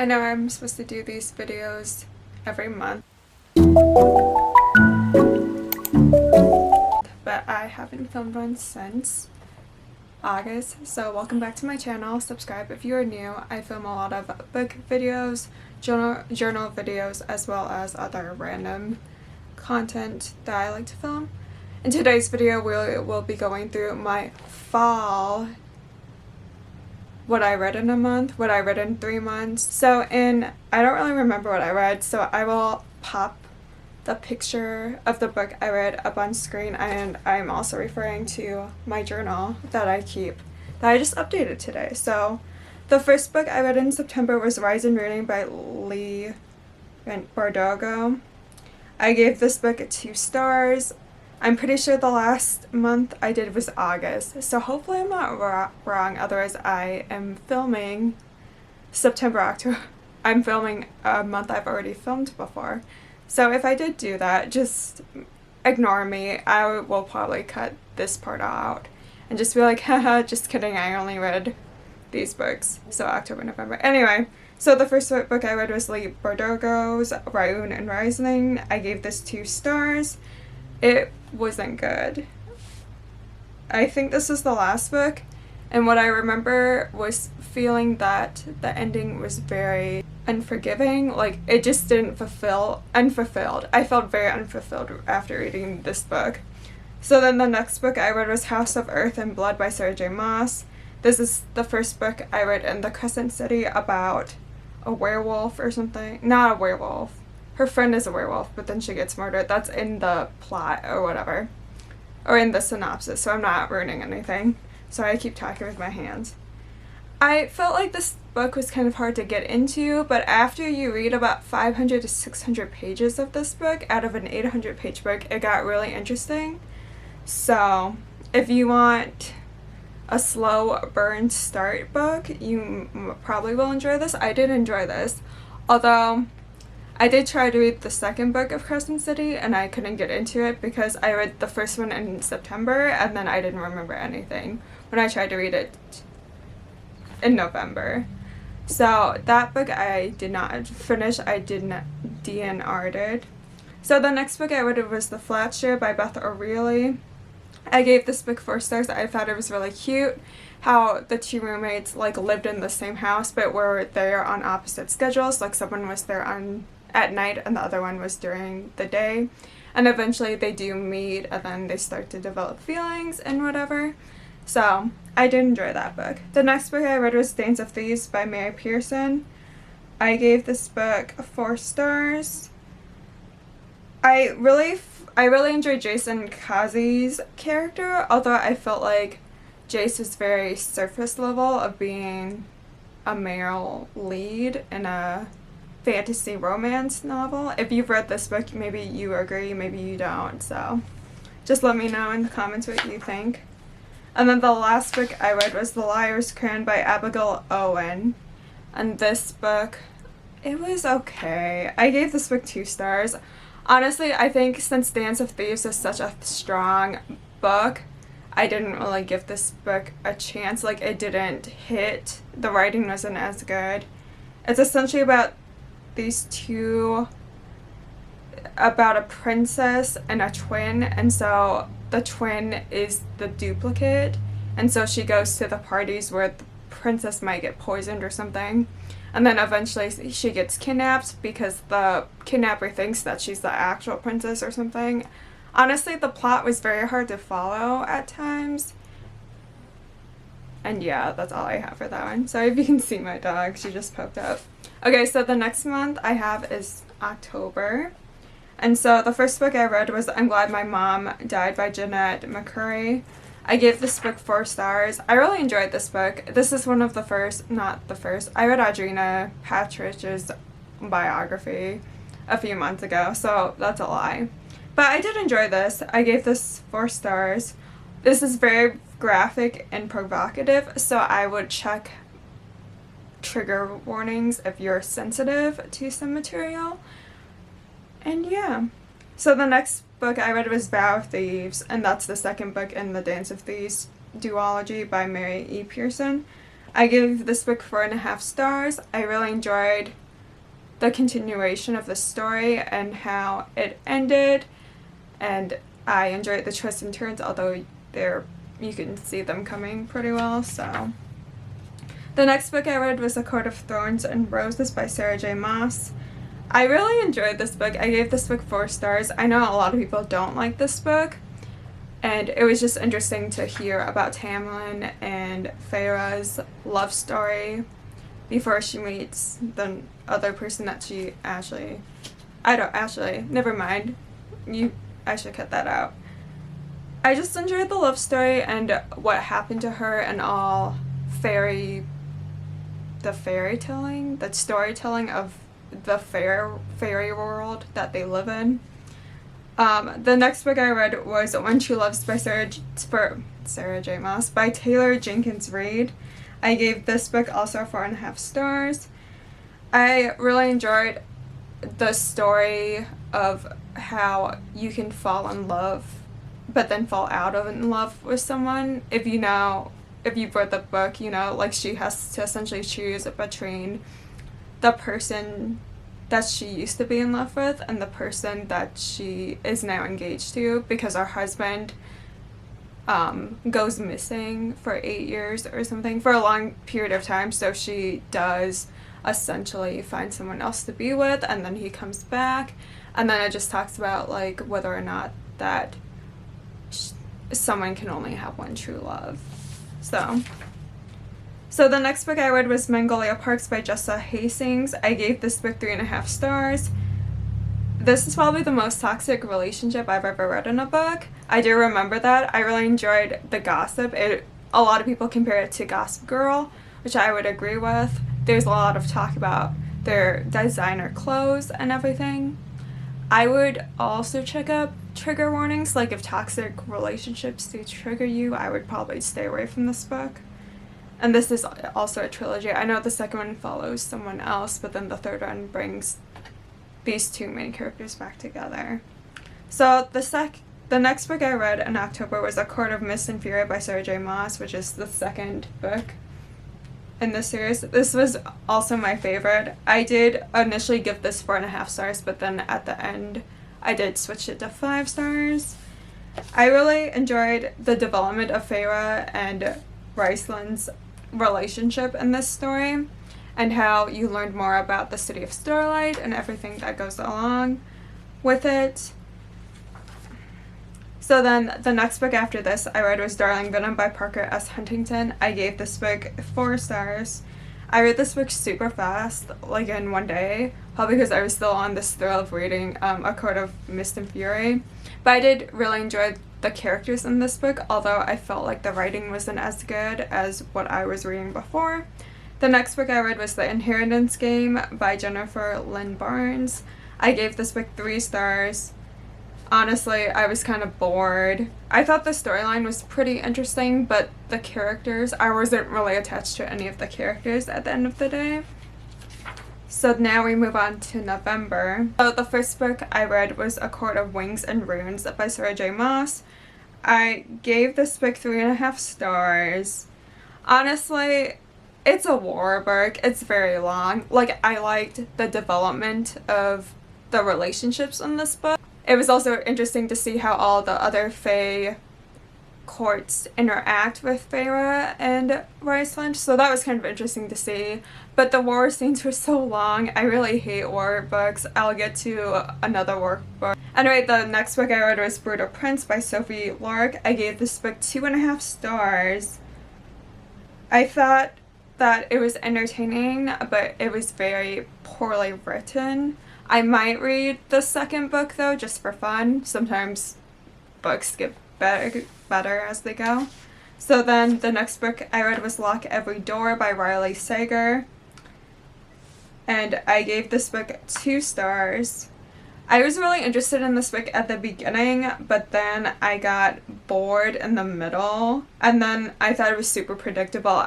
I know I'm supposed to do these videos every month, but I haven't filmed one since August. So welcome back to my channel. Subscribe if you are new. I film a lot of book videos, journal videos, as well as other random content that I like to film. In today's video, we will be going through my fall, what I read in a month, what I read in 3 months. So I don't really remember what I read, so I will pop the picture of the book I read up on screen, and I'm also referring to my journal that I keep, that I just updated today. So the first book I read in September was Rise and Reading by Lee Bardugo. I gave this book 2 stars. I'm pretty sure the last month I did was August, so hopefully I'm not wrong, otherwise I am filming September, October. I'm filming a month I've already filmed before. So if I did do that, just ignore me. I will probably cut this part out and just be like, haha, just kidding, I only read these books. So October, November. Anyway, so the first book I read was Lee Bardugo's Rayun and Rising. I gave this 2 stars. It wasn't good. I think this is the last book, and what I remember was feeling that the ending was very unforgiving. Like, it just didn't unfulfilled. I felt very unfulfilled after reading this book. So then the next book I read was House of Earth and Blood by Sarah J. Maas. This is the first book I read in the Crescent City about a werewolf or something. Not a werewolf. Her friend is a werewolf, but then she gets murdered. That's in the plot or whatever. Or in the synopsis, so I'm not ruining anything. So I keep talking with my hands. I felt like this book was kind of hard to get into, but after you read about 500 to 600 pages of this book, out of an 800-page book, it got really interesting. So if you want a slow burn start book, you probably will enjoy this. I did enjoy this, although I did try to read the second book of Crescent City and I couldn't get into it because I read the first one in September and then I didn't remember anything when I tried to read it in November. So that book I did not finish. I didn't DNR'd it. So the next book I read was The Flat Share by Beth O'Reilly. I gave this book 4 stars. I thought it was really cute how the 2 roommates like lived in the same house but were there on opposite schedules. Like, someone was there at night and the other one was during the day, and eventually they do meet and then they start to develop feelings and whatever. So I did enjoy that book. The next book I read was Dance of Thieves by Mary Pearson. I gave this book 4 stars. I really enjoyed Jason Kazi's character, although I felt like Jace was very surface level of being a male lead in a fantasy romance novel. If you've read this book, maybe you agree, maybe you don't, so just let me know in the comments what you think. And then the last book I read was The Liars Crayon by Abigail Owen. And this book, it was okay. I gave this book 2 stars. Honestly, I think since Dance of Thieves is such a strong book, I didn't really give this book a chance. Like, it didn't hit. The writing wasn't as good. It's essentially about these 2, about a princess and a twin, and so the twin is the duplicate, and so she goes to the parties where the princess might get poisoned or something, and then eventually she gets kidnapped because the kidnapper thinks that she's the actual princess or something. Honestly, the plot was very hard to follow at times. And yeah, that's all I have for that one. Sorry if you can see my dog, she just poked up. Okay, so the next month I have is October. And so the first book I read was I'm Glad My Mom Died by Jeanette McCurry. I gave this book 4 stars. I really enjoyed this book. This is one of the first, not the first. I read Audrina Patridge's biography a few months ago, so that's a lie. But I did enjoy this. I gave this 4 stars. This is very graphic and provocative, so I would check trigger warnings if you're sensitive to some material. And yeah. So the next book I read was Vow of Thieves, and that's the second book in the Dance of Thieves duology by Mary E. Pearson. I gave this book 4.5 stars. I really enjoyed the continuation of the story and how it ended, and I enjoyed the twists and turns, although you can see them coming pretty well. So the next book I read was A Chord of Thorns and Roses by Sarah J. Maas. I really enjoyed this book. I gave this book 4 stars. I know a lot of people don't like this book, and it was just interesting to hear about Tamlin and Feyre's love story before she meets the other person that she never mind. I should cut that out. I just enjoyed the love story and what happened to her and all the storytelling of the fairy world that they live in. The next book I read was When True Love's by Sarah J. Maas by Taylor Jenkins Reid. I gave this book also 4.5 stars. I really enjoyed the story of how you can fall in love but then fall out of in love with someone. If you've read the book, like she has to essentially choose between the person that she used to be in love with and the person that she is now engaged to, because her husband goes missing for 8 years or something, for a long period of time. So she does essentially find someone else to be with, and then he comes back, and then it just talks about like whether or not that someone can only have one true love. So the next book I read was Mangolia Parks by Jessa Hastings. I gave this book 3.5 stars. This is probably the most toxic relationship I've ever read in a book. I do remember that. I really enjoyed the gossip. A lot of people compare it to Gossip Girl, which I would agree with. There's a lot of talk about their designer clothes and everything. I would also check up trigger warnings, like if toxic relationships do trigger you, I would probably stay away from this book. And this is also a trilogy. I know the second one follows someone else, but then the third one brings these two main characters back together. So the next book I read in October was A Chord of Inferior by Sarah J. Maas, which is the second book in the series. This was also my favorite. I did initially give this 4.5 stars, but then at the end I did switch it to 5 stars. I really enjoyed the development of Feyre and Raistlyn's relationship in this story, and how you learned more about the city of Starlight and everything that goes along with it. So then the next book after this I read was Darling Venom by Parker S. Huntington. I gave this book 4 stars. I read this book super fast, like in one day, probably because I was still on this thrill of reading A Chord of Mist and Fury. But I did really enjoy the characters in this book, although I felt like the writing wasn't as good as what I was reading before. The next book I read was The Inheritance Game by Jennifer Lynn Barnes. I gave this book 3 stars. Honestly, I was kind of bored. I thought the storyline was pretty interesting, but the characters, I wasn't really attached to any of the characters at the end of the day. So now we move on to November. So the first book I read was A Court of Wings and Runes by Sarah J. Maas. I gave this book 3.5 stars. Honestly, it's a war book. It's very long. Like, I liked the development of the relationships in this book. It was also interesting to see how all the other Fae courts interact with Feyre and Raistlyn, so that was kind of interesting to see. But the war scenes were so long. I really hate war books. I'll get to another war book. Anyway, the next book I read was Brutal Prince by Sophie Lork. I gave this book 2.5 stars. I thought that it was entertaining, but it was very poorly written. I might read the second book though, just for fun. Sometimes books get better as they go. So then the next book I read was Lock Every Door by Riley Sager. And I gave this book 2 stars. I was really interested in this book at the beginning, but then I got bored in the middle. And then I thought it was super predictable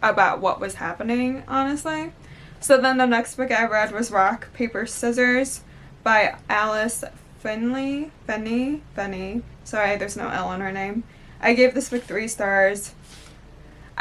about what was happening, honestly. So then the next book I read was Rock, Paper, Scissors by Alice Fenney. Sorry, there's no L in her name. I gave this book 3 stars.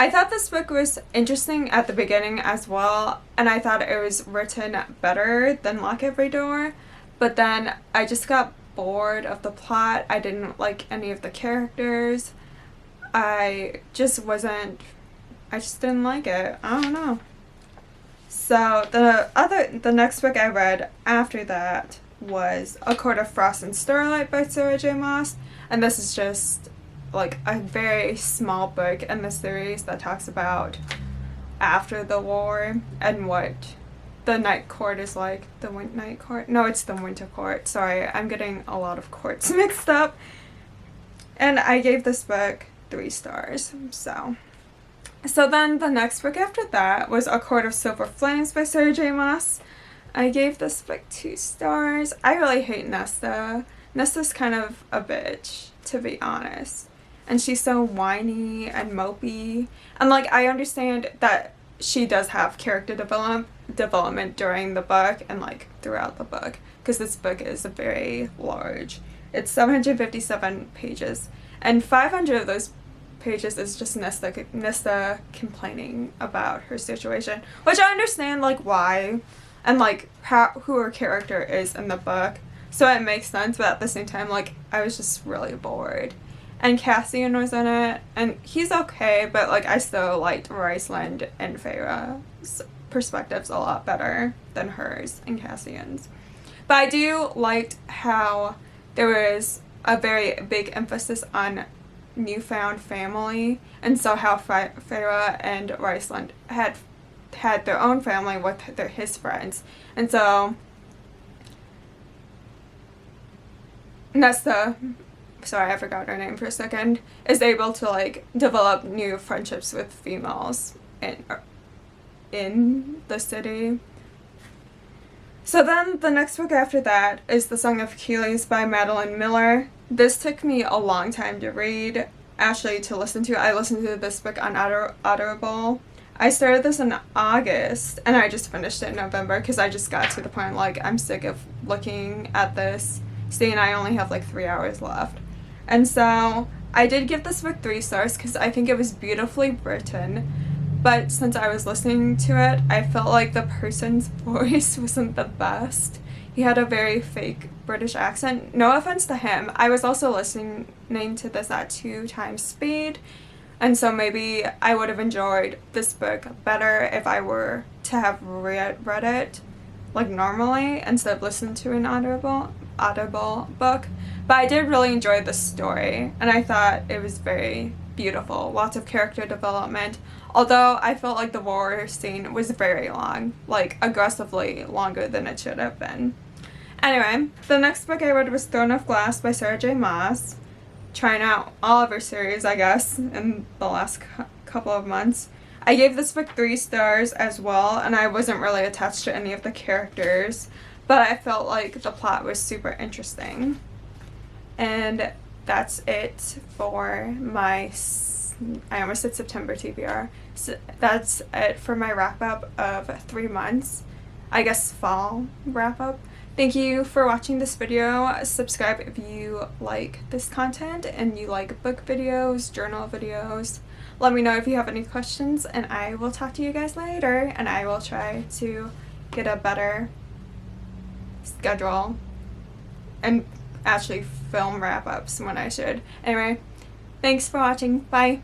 I thought this book was interesting at the beginning as well, and I thought it was written better than Lock Every Door, but then I just got bored of the plot. I didn't like any of the characters. I just didn't like it. I don't know. So the next book I read after that was A Court of Frost and Starlight by Sarah J. Maas, and this is just like a very small book in the series that talks about after the war and what the night court is like. The night court? No, it's the winter court. Sorry, I'm getting a lot of courts mixed up. And I gave this book 3 stars. So then the next book after that was A Court of Silver Flames by Sarah J. Maas. I gave this book 2 stars. I really hate Nesta. Nesta's kind of a bitch, to be honest. And she's so whiny and mopey. And like, I understand that she does have character development during the book and like throughout the book, because this book is very large. It's 757 pages, and 500 of those pages is just Nesta complaining about her situation, which I understand like why and like who her character is in the book, so it makes sense, but at the same time like I was just really bored. And Cassian was in it, and he's okay, but like I still liked Riceland and Feyre's perspectives a lot better than hers and Cassian's. But I do liked how there was a very big emphasis on newfound family, and so how Feyre and Riceland had their own family with his friends, and so Nesta, sorry I forgot her name for a second, is able to like develop new friendships with females in the city. So then the next book after that is The Song of Achilles by Madeline Miller. This took me a long time to read, actually to listen to. I listened to this book on Audible. I started this in August and I just finished it in November because I just got to the point like I'm sick of looking at this, seeing I only have like 3 hours left. And so I did give this book 3 stars because I think it was beautifully written. But since I was listening to it, I felt like the person's voice wasn't the best. He had a very fake British accent. No offense to him. I was also listening to this at 2 times speed. And so maybe I would have enjoyed this book better if I were to have read it like normally instead of listening to an audible book. But I did really enjoy the story, and I thought it was very beautiful. Lots of character development. Although I felt like the war scene was very long, like aggressively longer than it should have been. Anyway, the next book I read was Throne of Glass by Sarah J. Maas. Trying out all of her series, I guess, in the last couple of months. I gave this book 3 stars as well, and I wasn't really attached to any of the characters, but I felt like the plot was super interesting. And that's it for my, I almost said September TBR. So that's it for my wrap up of 3 months. I guess fall wrap up. Thank you for watching this video. Subscribe if you like this content and you like book videos, journal videos. Let me know if you have any questions, and I will talk to you guys later, and I will try to get a better schedule and actually film wrap-ups when I should. Anyway, thanks for watching. Bye!